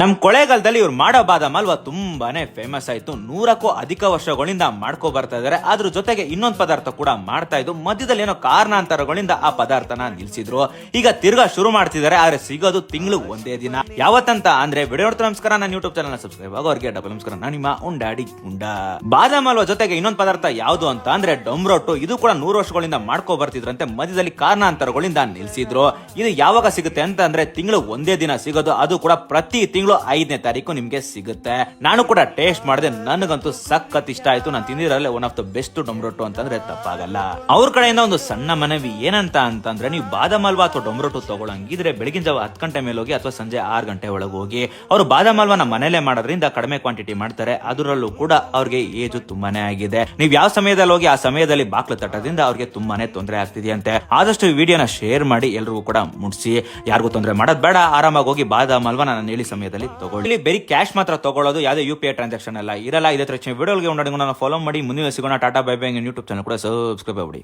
ನಮ್ ಕೊಳ್ಳೇಗಾಲದಲ್ಲಿ ಇವ್ರು ಮಾಡೋ ಬಾದಾಮ್ ಹಲ್ವಾ ತುಂಬಾನೇ ಫೇಮಸ್ ಆಯ್ತು. 100ಕ್ಕೂ ಅಧಿಕ ವರ್ಷಗಳಿಂದ ಮಾಡ್ಕೊ ಬರ್ತಾ ಇದಾರೆ. ಅದ್ರ ಜೊತೆಗೆ ಇನ್ನೊಂದು ಪದಾರ್ಥ ಕೂಡ ಮಾಡ್ತಾ ಇದ್ದು, ಮಧ್ಯದಲ್ಲಿ ಏನೋ ಕಾರಣಾಂತರಗಳಿಂದ ಆ ಪದಾರ್ಥನ ನಿಲ್ಸಿದ್ರು. ಈಗ ತಿರ್ಗಾ ಶುರು ಮಾಡ್ತಿದ್ದಾರೆ, ಆದ್ರೆ ಸಿಗೋದು ತಿಂಗಳು ಒಂದೇ ದಿನ. ಯಾವತ್ತಂತ ಅಂದ್ರೆ ವಿಡಿಯೋ ನೋಡ್ತಾ ನಮಸ್ಕಾರ, ನನ್ನ ಯೂಟ್ಯೂಬ್ ಚಾನಲ್ ಸಬ್ಸ್ಕ್ರೈಬ್ ಆಗೋರ್ಗೆ ಡಬಲ್ ನಮಸ್ಕಾರ. ನಾನು ನಿಮ್ಮ ಉಂಡಾಡಿ ಗುಂಡ. ಬಾದಾಮ್ ಹಲ್ವಾ ಜೊತೆಗೆ ಇನ್ನೊಂದು ಪದಾರ್ಥ ಯಾವ್ದು ಅಂತ ಅಂದ್ರೆ ಡೊಮ್ರೊಟ್ಟು. ಇದು ಕೂಡ 100 ವರ್ಷಗಳಿಂದ ಮಾಡ್ಕೊ ಬರ್ತಿದ್ರಂತೆ, ಮಧ್ಯದಲ್ಲಿ ಕಾರಣಾಂತರಗಳಿಂದ ನಿಲ್ಸಿದ್ರು. ಇದು ಯಾವಾಗ ಸಿಗುತ್ತೆ ಅಂತ ಅಂದ್ರೆ ತಿಂಗಳು ಒಂದೇ ದಿನ ಸಿಗೋದು, ಅದು ಕೂಡ ಪ್ರತಿ ತಿಂಗಳು 5ನೇ ತಾರೀಕು ನಿಮ್ಗೆ ಸಿಗುತ್ತೆ. ನಾನು ಕೂಡ ಟೇಸ್ಟ್ ಮಾಡಿದೆ, ನನಗಂತೂ ಸಖತ್ ಇಷ್ಟ ಆಯ್ತು. ನಾನು ತಿಂದಿರಲ್ಲೇ ಒನ್ ಆಫ್ ದ ಬೆಸ್ಟ್ ಡೊಮ್ರೊಟ್ಟು ಅಂತಂದ್ರೆ ತಪ್ಪಾಗಲ್ಲ. ಅವ್ರ ಕಡೆಯಿಂದ ಒಂದು ಸಣ್ಣ ಮನವಿ ಏನಂತ ಅಂತಂದ್ರೆ, ನೀವು ಬಾದಾಮ್ ಹಲ್ವಾ ಅಥವಾ ಡೊಮ್ರೊಟ್ಟು ತಗೊಳಂಗಿದ್ರೆ ಬೆಳಗಿನ ಜಾವ 10 ಗಂಟೆ ಮೇಲೆ ಹೋಗಿ ಅಥವಾ ಸಂಜೆ 6 ಗಂಟೆ ಒಳಗೆ ಹೋಗಿ. ಅವರು ಬಾದಾಮ್ ಹಲ್ವಾನ ಮನೇಲೆ ಮಾಡೋದ್ರಿಂದ ಕಡಿಮೆ ಕ್ವಾಂಟಿಟಿ ಮಾಡ್ತಾರೆ. ಅದರಲ್ಲೂ ಕೂಡ ಅವ್ರಿಗೆ ಏಜು ತುಂಬಾನೇ ಆಗಿದೆ. ನೀವು ಯಾವ ಸಮಯದಲ್ಲಿ ಹೋಗಿ ಆ ಸಮಯದಲ್ಲಿ ಬಾಕ್ಲು ತಟ್ಟೋದ್ರಿಂದ ಅವ್ರಿಗೆ ತುಂಬಾನೇ ತೊಂದರೆ ಆಗ್ತಿದೆಯಂತೆ. ಆದಷ್ಟು ಈ ವಿಡಿಯೋನ ಶೇರ್ ಮಾಡಿ ಎಲ್ರಿಗೂ ಕೂಡ ಮುಟ್ಸಿ. ಯಾರಿಗೂ ತೊಂದರೆ ಮಾಡೋದ್ ಬೇಡ, ಆರಾಮಾಗಿ ಹೋಗಿ ಬಾದಾಮ್ ಹಲ್ವಾ ನಾನು ಹೇಳಿ ಸಮಯದಲ್ಲಿ ತಗೊಳ್ಳಿ. ಬರೀ ಕ್ಯಾಶ್ ಮಾತ್ರ ತಗೊಳ್ಳೋದು, ಯಾವುದೇ UPI ಟ್ರಾನ್ಸಾಕ್ಷನ್ ಎಲ್ಲ ಇರಲ್ಲ. ಇದೇ ತರ ವಿಡಿಯೋಗೆ ಫಾಲೋ ಮಾಡಿ. ಮುಂದಿನ ಸಿಗೋಣ. Tata bye bye. YouTube channel ಕೂಡ ಸಬ್ಸ್ಕ್ರೈಬ್ ಮಾಡಿ.